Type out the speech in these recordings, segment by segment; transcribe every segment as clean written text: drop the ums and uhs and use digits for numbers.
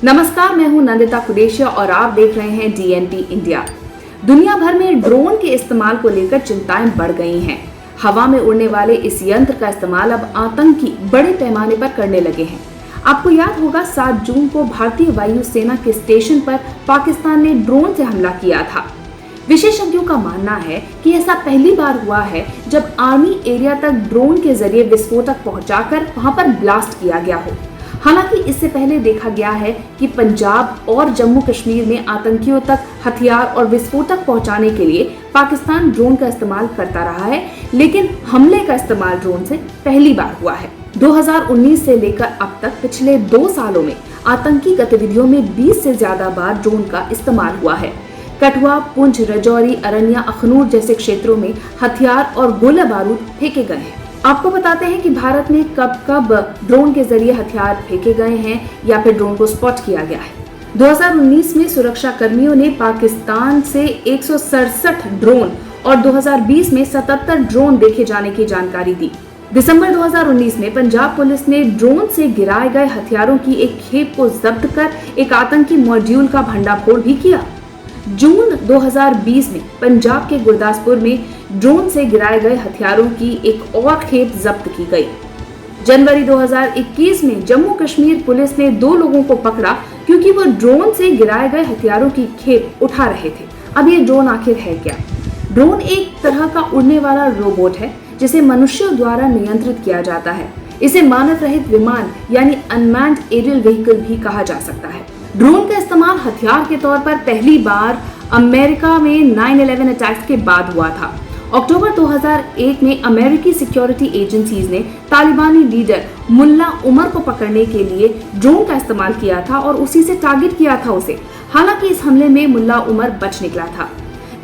नमस्कार, मैं हूं नंदिता कुरेशिया और आप देख रहे हैं DNP इंडिया। दुनिया भर में ड्रोन के इस्तेमाल को लेकर चिंताएं बढ़ गई हैं। हवा में उड़ने वाले इस यंत्र का इस्तेमाल अब आतंकी बड़े पैमाने पर करने लगे हैं। आपको याद होगा 7 जून को भारतीय वायुसेना के स्टेशन पर पाकिस्तान ने ड्रोन से हमला किया था। विशेषज्ञों का मानना है कि ऐसा पहली बार हुआ है जब आर्मी एरिया तक ड्रोन के जरिए विस्फोटक पहुंचाकर वहां पर ब्लास्ट किया गया हो। हालांकि इससे पहले देखा गया है कि पंजाब और जम्मू कश्मीर में आतंकियों तक हथियार और विस्फोटक पहुंचाने के लिए पाकिस्तान ड्रोन का इस्तेमाल करता रहा है, लेकिन हमले का इस्तेमाल ड्रोन से पहली बार हुआ है। 2019 से लेकर अब तक पिछले 2 सालों में आतंकी गतिविधियों में 20 से ज्यादा बार ड्रोन का इस्तेमाल हुआ है। कठुआ, पुंछ, राजौरी, अरनिया, अखनूर जैसे क्षेत्रों में हथियार और गोला बारूद फेंके गए हैं। आपको बताते हैं कि भारत में कब कब ड्रोन के जरिए हथियार फेंके गए हैं या फिर ड्रोन को स्पॉट किया गया है। 2019 में सुरक्षा कर्मियों ने पाकिस्तान से 167 ड्रोन और 2020 में 77 ड्रोन देखे जाने की जानकारी दी। दिसंबर 2019 में पंजाब पुलिस ने ड्रोन से गिराए गए हथियारों की एक खेप को जब्त कर एक आतंकी मॉड्यूल का भंडाफोड़ भी किया। जून 2020 में पंजाब के गुरदासपुर में ड्रोन से गिराए गए हथियारों की एक और खेप जब्त की गई। जनवरी 2021 में जम्मू कश्मीर पुलिस ने 2 लोगों को पकड़ा क्योंकि वो ड्रोन से गिराए गए हथियारों की खेप उठा रहे थे। अब ये ड्रोन आखिर है क्या? ड्रोन एक तरह का उड़ने वाला रोबोट है जिसे मनुष्यों द्वारा नियंत्रित किया जाता है। इसे मानव रहित विमान यानी अनमैन्ड एरियल व्हीकल भी कहा जा सकता है। ड्रोन का इस्तेमाल हथियार के तौर पर पहली बार अमेरिका में 9/11 अटैक्स के बाद हुआ था। अक्टूबर 2001 में अमेरिकी सिक्योरिटी एजेंसीज ने तालिबानी लीडर मुल्ला उमर को पकड़ने के लिए ड्रोन का इस्तेमाल किया था और उसी से टारगेट किया था उसे। हालांकि इस हमले में मुल्ला उमर बच निकला था।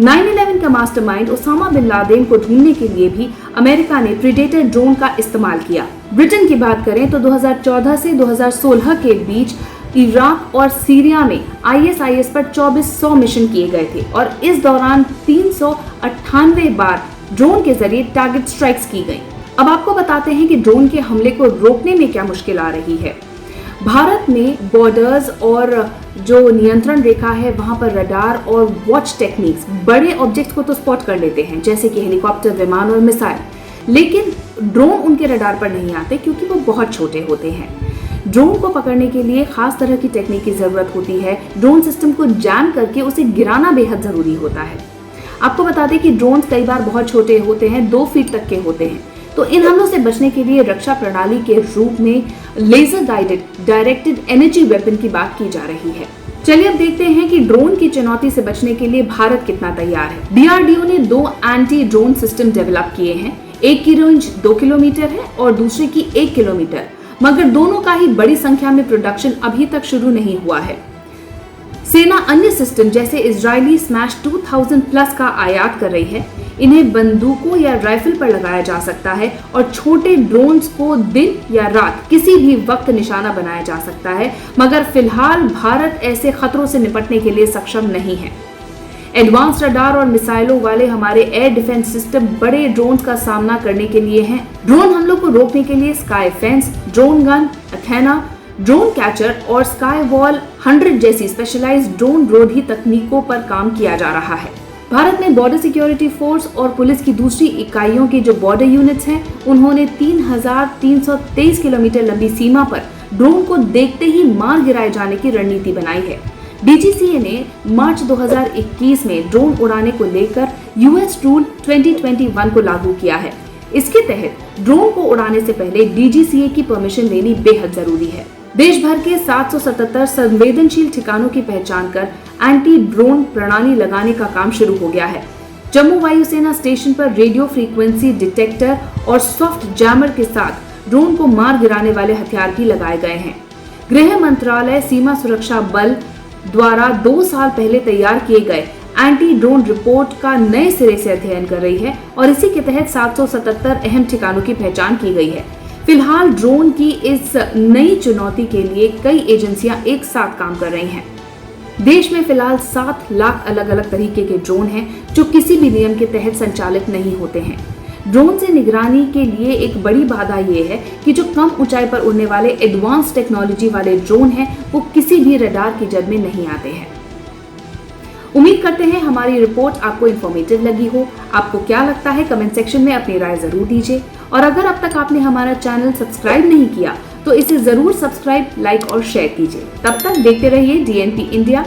9/11 का मास्टरमाइंड ओसामा बिन लादेन को ढूंढने के लिए भी अमेरिका ने प्रीडेटर ड्रोन का इस्तेमाल किया। ब्रिटेन की बात करें तो 2014 से 2016 के बीच इराक और सीरिया में ISIS पर 2400 मिशन किए गए थे और इस दौरान 398 बार ड्रोन के जरिए टारगेट स्ट्राइक्स की गई। अब आपको बताते हैं कि ड्रोन के हमले को रोकने में क्या मुश्किल आ रही है। भारत में बॉर्डर्स और जो नियंत्रण रेखा है वहां पर रडार और वॉच टेक्निक्स बड़े ऑब्जेक्ट्स को तो स्पॉट कर लेते हैं, जैसे कि हेलीकॉप्टर, विमान और मिसाइल, लेकिन ड्रोन उनके रडार पर नहीं आते क्योंकि वो बहुत छोटे होते हैं। ड्रोन को पकड़ने के लिए खास तरह की टेक्निक की जरूरत होती है। ड्रोन सिस्टम को जैम करके उसे गिराना बेहद जरूरी होता है। आपको बता दें कि ड्रोन कई बार बहुत छोटे होते हैं, 2 फीट तक के होते हैं, तो इन हमलों से बचने के लिए रक्षा प्रणाली के रूप में laser guided directed energy weapon की बात की जा रही है। चलिए अब देखते हैं कि ड्रोन की चुनौती से बचने के लिए भारत कितना तैयार है। DRDO ने 2 एंटी ड्रोन सिस्टम डेवलप किए हैं। एक की रेंज 2 किलोमीटर है और दूसरे की 1 किलोमीटर, मगर दोनों का ही बड़ी संख्या में प्रोडक्शन अभी तक शुरू नहीं हुआ है। सेना अन्य सिस्टम जैसे इजरायली स्मैश 2000 प्लस का आयात कर रही है। इन्हें बंदूकों या राइफल पर लगाया जा सकता है और छोटे ड्रोन्स को दिन या रात किसी भी वक्त निशाना बनाया जा सकता है, मगर फिलहाल भारत ऐसे खतरों से निपटने के लिए सक्षम नहीं है। एडवांस रडार और मिसाइलों वाले हमारे एयर डिफेंस सिस्टम बड़े ड्रोन का सामना करने के लिए हैं। ड्रोन हमलों को रोकने के लिए sky fence, drone gun, antenna, drone catcher और स्काई वॉल 100 जैसी स्पेशलाइज्ड ड्रोन रोधी तकनीकों पर काम किया जा रहा है। भारत में बॉर्डर सिक्योरिटी फोर्स और पुलिस की दूसरी इकाइयों के जो बॉर्डर यूनिट्स हैं, उन्होंने 3323 किलोमीटर लंबी सीमा पर ड्रोन को देखते ही मार गिराए जाने की रणनीति बनाई है। DGCA ने मार्च 2021 में ड्रोन उड़ाने को लेकर US रूल 2021 को लागू किया है। इसके तहत ड्रोन को उड़ाने से पहले DGCA की परमिशन लेनी बेहद जरूरी है। देश भर के 777 संवेदनशील ठिकानों की पहचान कर एंटी ड्रोन प्रणाली लगाने का काम शुरू हो गया है। जम्मू वायुसेना स्टेशन पर रेडियो फ्रीक्वेंसी डिटेक्टर और सॉफ्ट जैमर के साथ ड्रोन को मार गिराने वाले हथियार भी लगाए गए हैं। गृह मंत्रालय सीमा सुरक्षा बल द्वारा 2 साल पहले तैयार किए गए एंटी ड्रोन रिपोर्ट का नए सिरे से अध्ययन कर रही है और इसी के तहत 777 अहम ठिकानों की पहचान की गई है। फिलहाल ड्रोन की इस नई चुनौती के लिए कई एजेंसियां एक साथ काम कर रही हैं। देश में फिलहाल 7 लाख अलग अलग तरीके के ड्रोन हैं जो किसी भी नियम के तहत संचालित नहीं होते हैं। ड्रोन से निगरानी के लिए एक बड़ी बाधा ये है कि जो कम ऊंचाई पर उड़ने वाले एडवांस टेक्नोलॉजी वाले ड्रोन हैं वो किसी भी रडार की जद में नहीं आते हैं। उम्मीद करते हैं हमारी रिपोर्ट आपको इन्फॉर्मेटिव लगी हो। आपको क्या लगता है कमेंट सेक्शन में अपनी राय जरूर दीजिए और अगर अब तक आपने हमारा चैनल सब्सक्राइब नहीं किया तो इसे जरूर सब्सक्राइब, लाइक और शेयर कीजिए। तब तक देखते रहिए DNP इंडिया।